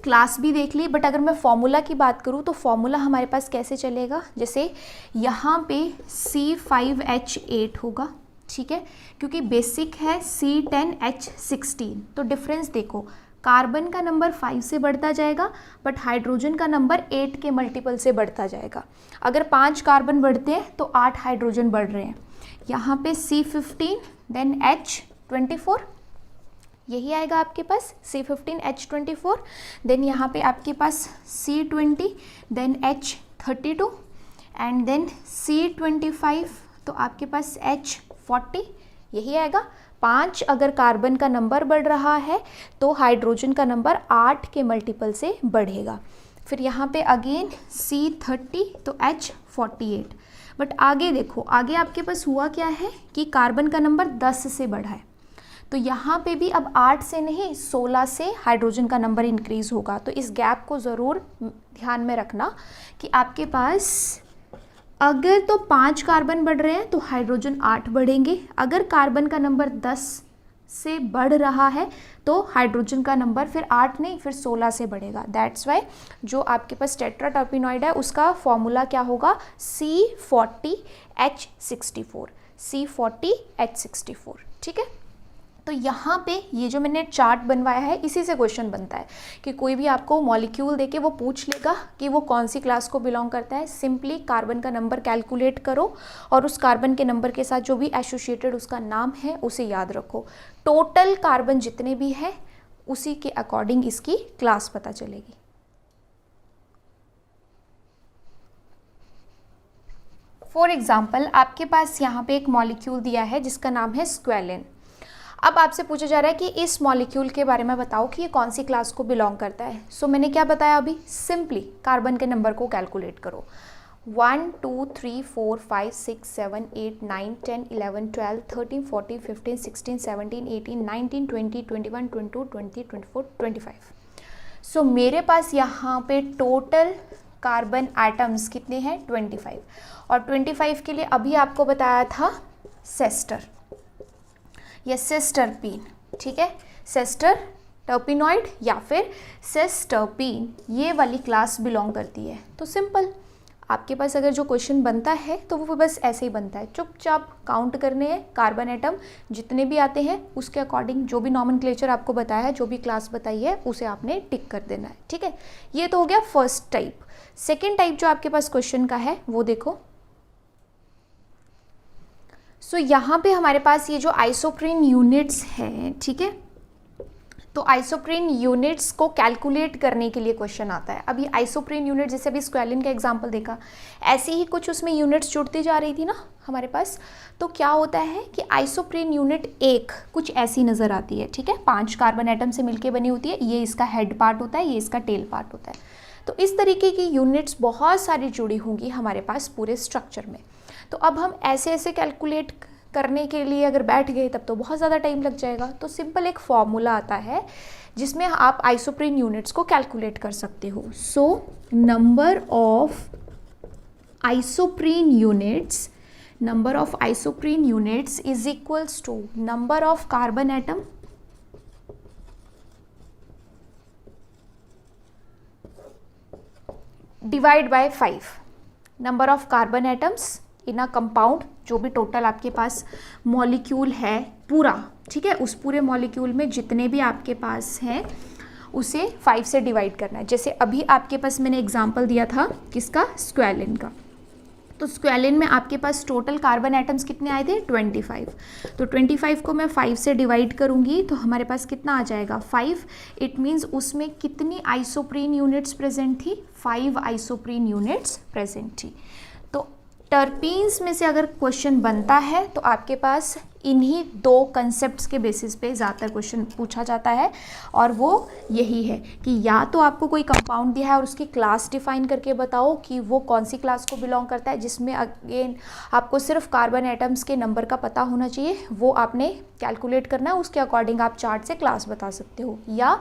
क्लास भी देख ली, बट अगर मैं फॉर्मूला की बात करूँ तो फॉर्मूला हमारे पास कैसे चलेगा? जैसे यहाँ पे C5H8 होगा, ठीक है, क्योंकि बेसिक है C10H16। तो डिफरेंस देखो, कार्बन का नंबर 5 से बढ़ता जाएगा बट हाइड्रोजन का नंबर 8 के मल्टीपल से बढ़ता जाएगा। अगर 5 कार्बन बढ़ते हैं तो 8 हाइड्रोजन बढ़ रहे हैं। यहाँ पे C15 देन H24, यही आएगा आपके पास C15H24। देन यहाँ पे आपके पास C20 then H32 and then C25, तो आपके पास H40, यही आएगा। 5 अगर कार्बन का नंबर बढ़ रहा है तो हाइड्रोजन का नंबर 8 के मल्टीपल से बढ़ेगा। फिर यहाँ पे अगेन C30 तो H48। बट आगे देखो, आगे आपके पास हुआ क्या है कि कार्बन का नंबर 10 से बढ़ा है, तो यहाँ पे भी अब 8 से नहीं 16 से हाइड्रोजन का नंबर इंक्रीज होगा। तो इस गैप को ज़रूर ध्यान में रखना कि आपके पास अगर तो 5 कार्बन बढ़ रहे हैं तो हाइड्रोजन 8 बढ़ेंगे, अगर कार्बन का नंबर 10 से बढ़ रहा है तो हाइड्रोजन का नंबर फिर 8 नहीं फिर 16 से बढ़ेगा। दैट्स वाई जो आपके पास टेट्राटर्पिनॉइड है उसका फॉर्मूला क्या होगा? C40H64, C40H64, ठीक है। तो यहाँ पे ये जो मैंने चार्ट बनवाया है इसी से क्वेश्चन बनता है कि कोई भी आपको मॉलिक्यूल देके वो पूछ लेगा कि वो कौन सी क्लास को बिलोंग करता है। सिंपली कार्बन का नंबर कैलकुलेट करो और उस कार्बन के नंबर के साथ जो भी एसोसिएटेड उसका नाम है उसे याद रखो। टोटल कार्बन जितने भी हैं उसी के अकॉर्डिंग इसकी क्लास पता चलेगी। फॉर एग्जाम्पल आपके पास यहाँ पे एक मॉलिक्यूल दिया है जिसका नाम है स्क्वेलिन। अब आपसे पूछा जा रहा है कि इस मॉलिक्यूल के बारे में बताओ कि ये कौन सी क्लास को बिलोंग करता है। सो मैंने क्या बताया अभी, सिंपली कार्बन के नंबर को कैलकुलेट करो। 1 2 3 4 5 6 7 8 9 10 11 12 13 14 15 16 17 18 19 20 21 22 23 24 25। सो मेरे पास यहाँ पे टोटल कार्बन एटम्स कितने हैं, 25। और 25 के लिए अभी आपको बताया था सेस्टर या सेस्टरपीन, ठीक है, सेस्टर टर्पिनॉइड या फिर सेस्टरपीन, ये वाली क्लास बिलोंग करती है। तो सिंपल, आपके पास अगर जो क्वेश्चन बनता है तो वो बस ऐसे ही बनता है, चुपचाप काउंट करने हैं कार्बन एटम जितने भी आते हैं, उसके अकॉर्डिंग जो भी नॉमेनक्लेचर आपको बताया है, जो भी क्लास बताई है, उसे आपने टिक कर देना है, ठीक है। ये तो हो गया फर्स्ट टाइप। सेकेंड टाइप जो आपके पास क्वेश्चन का है वो देखो। सो यहाँ पे हमारे पास ये जो आइसोप्रीन यूनिट्स हैं, ठीक है, तो आइसोप्रीन यूनिट्स को कैलकुलेट करने के लिए क्वेश्चन आता है। अभी आइसोप्रीन यूनिट, जैसे अभी स्क्वेलिन का एग्जांपल देखा, ऐसे ही कुछ उसमें यूनिट्स जुड़ती जा रही थी ना हमारे पास। तो क्या होता है कि आइसोप्रीन यूनिट एक कुछ ऐसी नज़र आती है, ठीक है, 5 कार्बन एटम से मिलकर बनी होती है। ये इसका हेड पार्ट होता है, ये इसका टेल पार्ट होता है। तो इस तरीके की यूनिट्स बहुत सारी जुड़ी होंगी हमारे पास पूरे स्ट्रक्चर में। तो अब हम ऐसे ऐसे कैलकुलेट करने के लिए अगर बैठ गए तब तो बहुत ज़्यादा टाइम लग जाएगा। तो सिंपल एक फॉर्मूला आता है जिसमें आप आइसोप्रीन यूनिट्स को कैलकुलेट कर सकते हो। So number of isoprene units is equals to number of carbon atom divide by 5। Number of carbon atoms in a compound, जो भी टोटल आपके पास मॉलिक्यूल है पूरा, ठीक है, उस पूरे मॉलिक्यूल में जितने भी आपके पास हैं उसे 5 से डिवाइड करना है। जैसे अभी आपके पास मैंने एग्जांपल दिया था किसका, स्क्वेलिन का। तो स्क्वेलिन में आपके पास टोटल कार्बन एटम्स कितने आए थे, 25। तो 25 को मैं 5 से डिवाइड करूंगी तो हमारे पास कितना आ जाएगा, 5। इट मीन्स उसमें कितनी आइसोप्रीन यूनिट्स प्रेजेंट थी, 5 आइसोप्रीन यूनिट्स प्रेजेंट थी। तो टर्पीन्स में से अगर क्वेश्चन बनता है तो आपके पास इन्हीं 2 कंसेप्ट्स के बेसिस पे ज़्यादातर क्वेश्चन पूछा जाता है, और वो यही है कि या तो आपको कोई कंपाउंड दिया है और उसकी क्लास डिफाइन करके बताओ कि वो कौन सी क्लास को बिलोंग करता है, जिसमें अगेन आपको सिर्फ कार्बन एटम्स के नंबर का पता होना चाहिए, वो आपने कैलकुलेट करना है, उसके अकॉर्डिंग आप चार्ट से क्लास बता सकते हो। या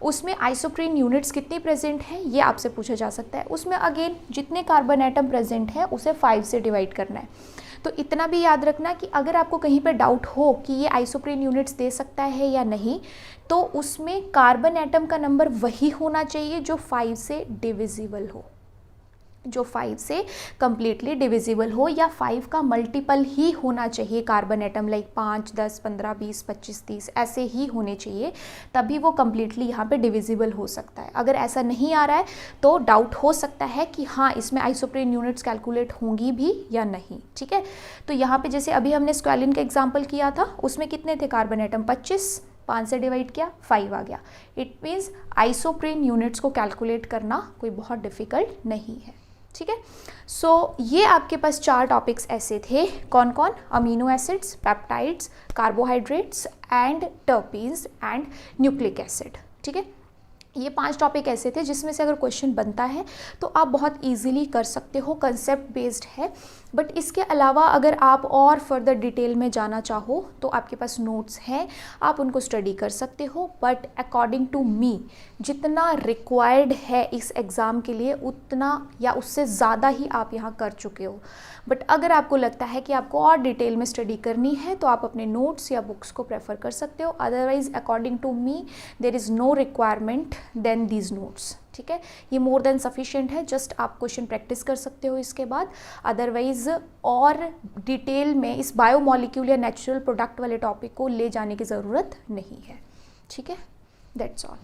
उसमें आइसोप्रीन यूनिट्स कितनी प्रेजेंट है ये आपसे पूछा जा सकता है। उसमें अगेन जितने कार्बन एटम प्रेजेंट है उसे 5 से डिवाइड करना है। तो इतना भी याद रखना कि अगर आपको कहीं पर डाउट हो कि ये आइसोप्रीन यूनिट्स दे सकता है या नहीं, तो उसमें कार्बन एटम का नंबर वही होना चाहिए जो 5 से डिविजिबल हो, जो 5 से कंप्लीटली डिविजिबल हो, या 5 का मल्टीपल ही होना चाहिए कार्बन एटम, लाइक 5, 10, 15, 20, 25, 30 ऐसे ही होने चाहिए, तभी वो कंप्लीटली यहाँ पे डिविजिबल हो सकता है। अगर ऐसा नहीं आ रहा है तो डाउट हो सकता है कि हाँ इसमें आइसोप्रीन यूनिट्स कैलकुलेट होंगी भी या नहीं, ठीक है। तो यहाँ पे जैसे अभी हमने स्क्वेलिन का एग्जाम्पल किया था, उसमें कितने थे कार्बन एटम, 25, 5 से डिवाइड किया 5 आ गया। इट मीन्स आइसोप्रीन यूनिट्स को कैलकुलेट करना कोई बहुत डिफ़िकल्ट नहीं है, ठीक है। सो ये आपके पास 4 टॉपिक्स ऐसे थे, कौन कौन, amino acids, peptides, carbohydrates and terpenes and nucleic acid, ठीक है। ये 5 टॉपिक ऐसे थे जिसमें से अगर क्वेश्चन बनता है तो आप बहुत इजीली कर सकते हो, कंसेप्ट बेस्ड है। बट इसके अलावा अगर आप और फर्दर डिटेल में जाना चाहो तो आपके पास नोट्स हैं, आप उनको स्टडी कर सकते हो। बट अकॉर्डिंग टू मी जितना रिक्वायर्ड है इस एग्ज़ाम के लिए उतना या उससे ज़्यादा ही आप यहाँ कर चुके हो। बट अगर आपको लगता है कि आपको और डिटेल में स्टडी करनी है तो आप अपने नोट्स या बुक्स को प्रेफर कर सकते हो। Otherwise according to me there is no requirement than these notes, ठीक है। ये मोर देन सफिशिएंट है, जस्ट आप क्वेश्चन प्रैक्टिस कर सकते हो इसके बाद। अदरवाइज और डिटेल में इस बायोमॉलिक्यूल या नेचुरल प्रोडक्ट वाले टॉपिक को ले जाने की ज़रूरत नहीं है, ठीक है। That's all.